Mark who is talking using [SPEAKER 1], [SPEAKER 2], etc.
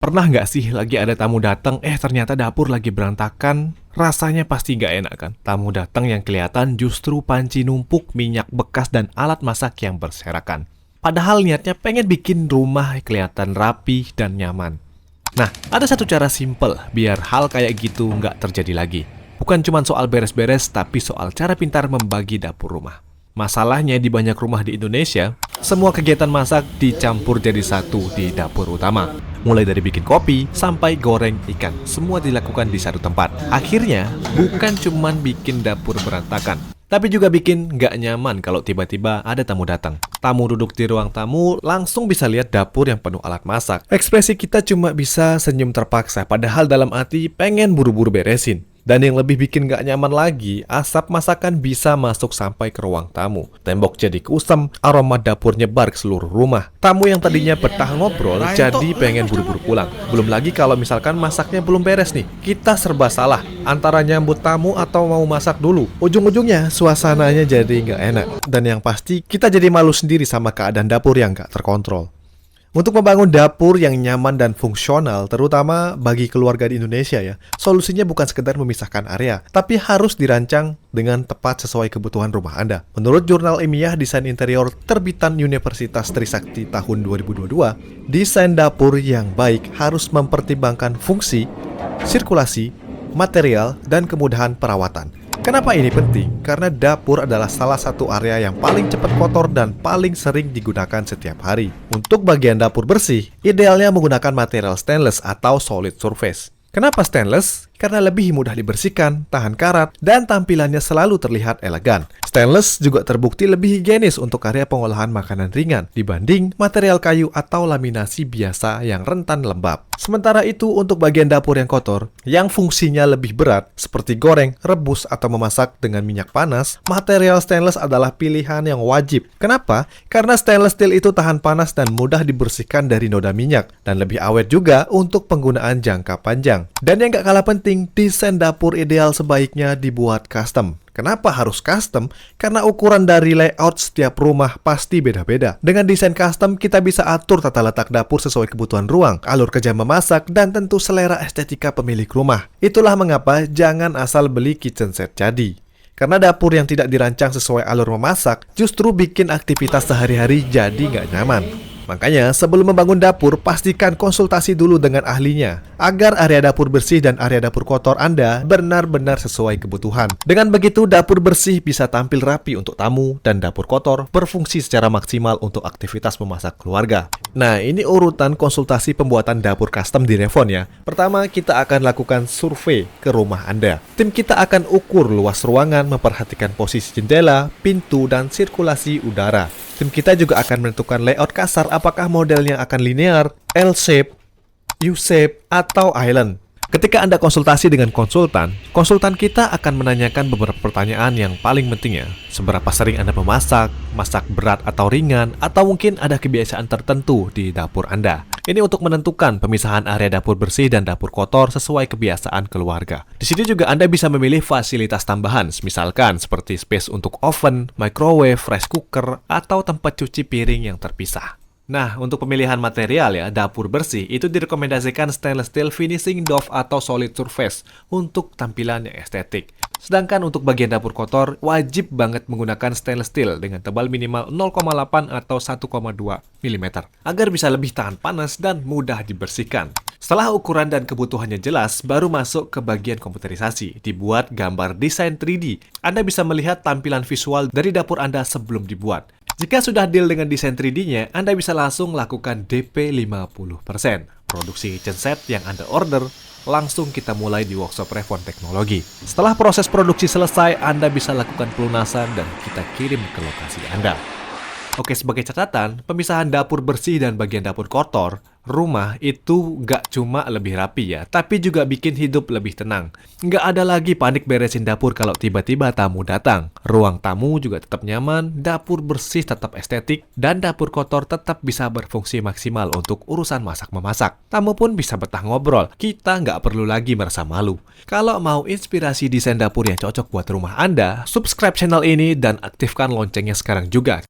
[SPEAKER 1] Pernah nggak sih lagi ada tamu datang, ternyata dapur lagi berantakan? Rasanya pasti nggak enak kan? Tamu datang yang kelihatan justru panci numpuk, minyak bekas, dan alat masak yang berserakan. Padahal niatnya pengen bikin rumah kelihatan rapi dan nyaman. Nah, ada satu cara simple biar hal kayak gitu nggak terjadi lagi. Bukan cuma soal beres-beres, tapi soal cara pintar membagi dapur rumah. Masalahnya di banyak rumah di Indonesia, semua kegiatan masak dicampur jadi satu di dapur utama. Mulai dari bikin kopi sampai goreng ikan, semua dilakukan di satu tempat. Akhirnya, bukan cuman bikin dapur berantakan, tapi juga bikin nggak nyaman kalau tiba-tiba ada tamu datang. Tamu duduk di ruang tamu, langsung bisa lihat dapur yang penuh alat masak. Ekspresi kita cuma bisa senyum terpaksa, padahal dalam hati pengen buru-buru beresin. Dan yang lebih bikin gak nyaman lagi, asap masakan bisa masuk sampai ke ruang tamu. Tembok jadi kusam, aroma dapur nyebar ke seluruh rumah. Tamu yang tadinya betah ngobrol, jadi pengen buru-buru pulang. Belum lagi kalau misalkan masaknya belum beres nih, kita serba salah. Antara nyambut tamu atau mau masak dulu. Ujung-ujungnya suasananya jadi gak enak. Dan yang pasti, kita jadi malu sendiri sama keadaan dapur yang gak terkontrol. Untuk membangun dapur yang nyaman dan fungsional, terutama bagi keluarga di Indonesia ya, solusinya bukan sekedar memisahkan area, tapi harus dirancang dengan tepat sesuai kebutuhan rumah Anda. Menurut jurnal ilmiah desain interior terbitan Universitas Trisakti tahun 2022, desain dapur yang baik harus mempertimbangkan fungsi, sirkulasi, material, dan kemudahan perawatan. Kenapa ini penting? Karena dapur adalah salah satu area yang paling cepat kotor dan paling sering digunakan setiap hari. Untuk bagian dapur bersih, idealnya menggunakan material stainless atau solid surface. Kenapa stainless? Karena lebih mudah dibersihkan, tahan karat, dan tampilannya selalu terlihat elegan. Stainless juga terbukti lebih higienis untuk area pengolahan makanan ringan dibanding material kayu atau laminasi biasa yang rentan lembab. Sementara itu untuk bagian dapur yang kotor, yang fungsinya lebih berat, seperti goreng, rebus, atau memasak dengan minyak panas, material stainless adalah pilihan yang wajib. Kenapa? Karena stainless steel itu tahan panas dan mudah dibersihkan dari noda minyak, dan lebih awet juga untuk penggunaan jangka panjang. Dan yang gak kalah penting, desain dapur ideal sebaiknya dibuat custom. Kenapa harus custom? Karena ukuran dari layout setiap rumah pasti beda-beda. Dengan desain custom, kita bisa atur tata letak dapur sesuai kebutuhan ruang, alur kerja memasak, dan tentu selera estetika pemilik rumah. Itulah mengapa jangan asal beli kitchen set jadi. Karena dapur yang tidak dirancang sesuai alur memasak, justru bikin aktivitas sehari-hari jadi nggak nyaman. Makanya, sebelum membangun dapur, pastikan konsultasi dulu dengan ahlinya, agar area dapur bersih dan area dapur kotor Anda benar-benar sesuai kebutuhan. Dengan begitu, dapur bersih bisa tampil rapi untuk tamu, dan dapur kotor berfungsi secara maksimal untuk aktivitas memasak keluarga. Nah, ini urutan konsultasi pembuatan dapur custom di Revon ya. Pertama, kita akan lakukan survei ke rumah Anda. Tim kita akan ukur luas ruangan, memperhatikan posisi jendela, pintu, dan sirkulasi udara. Tim kita juga akan menentukan layout kasar, apakah modelnya akan linear, L-shape, U-shape, atau island. Ketika Anda konsultasi dengan konsultan kita akan menanyakan beberapa pertanyaan yang paling penting ya. Seberapa sering Anda memasak, masak berat atau ringan, atau mungkin ada kebiasaan tertentu di dapur Anda. Ini untuk menentukan pemisahan area dapur bersih dan dapur kotor sesuai kebiasaan keluarga. Di sini juga Anda bisa memilih fasilitas tambahan, misalkan seperti space untuk oven, microwave, rice cooker, atau tempat cuci piring yang terpisah. Nah, untuk pemilihan material ya, dapur bersih itu direkomendasikan stainless steel finishing doff atau solid surface untuk tampilan yang estetik. Sedangkan untuk bagian dapur kotor, wajib banget menggunakan stainless steel dengan tebal minimal 0,8 atau 1,2 mm agar bisa lebih tahan panas dan mudah dibersihkan. Setelah ukuran dan kebutuhannya jelas, baru masuk ke bagian komputerisasi. Dibuat gambar desain 3D. Anda bisa melihat tampilan visual dari dapur Anda sebelum dibuat. Jika sudah deal dengan desain 3D-nya, Anda bisa langsung lakukan DP 50%. Produksi kitchen set yang Anda order, langsung kita mulai di workshop Revon Teknologi. Setelah proses produksi selesai, Anda bisa lakukan pelunasan dan kita kirim ke lokasi Anda. Oke, sebagai catatan, pemisahan dapur bersih dan bagian dapur kotor, rumah itu nggak cuma lebih rapi ya, tapi juga bikin hidup lebih tenang. Nggak ada lagi panik beresin dapur kalau tiba-tiba tamu datang. Ruang tamu juga tetap nyaman, dapur bersih tetap estetik, dan dapur kotor tetap bisa berfungsi maksimal untuk urusan masak-memasak. Tamu pun bisa betah ngobrol, kita nggak perlu lagi merasa malu. Kalau mau inspirasi desain dapur yang cocok buat rumah Anda, subscribe channel ini dan aktifkan loncengnya sekarang juga.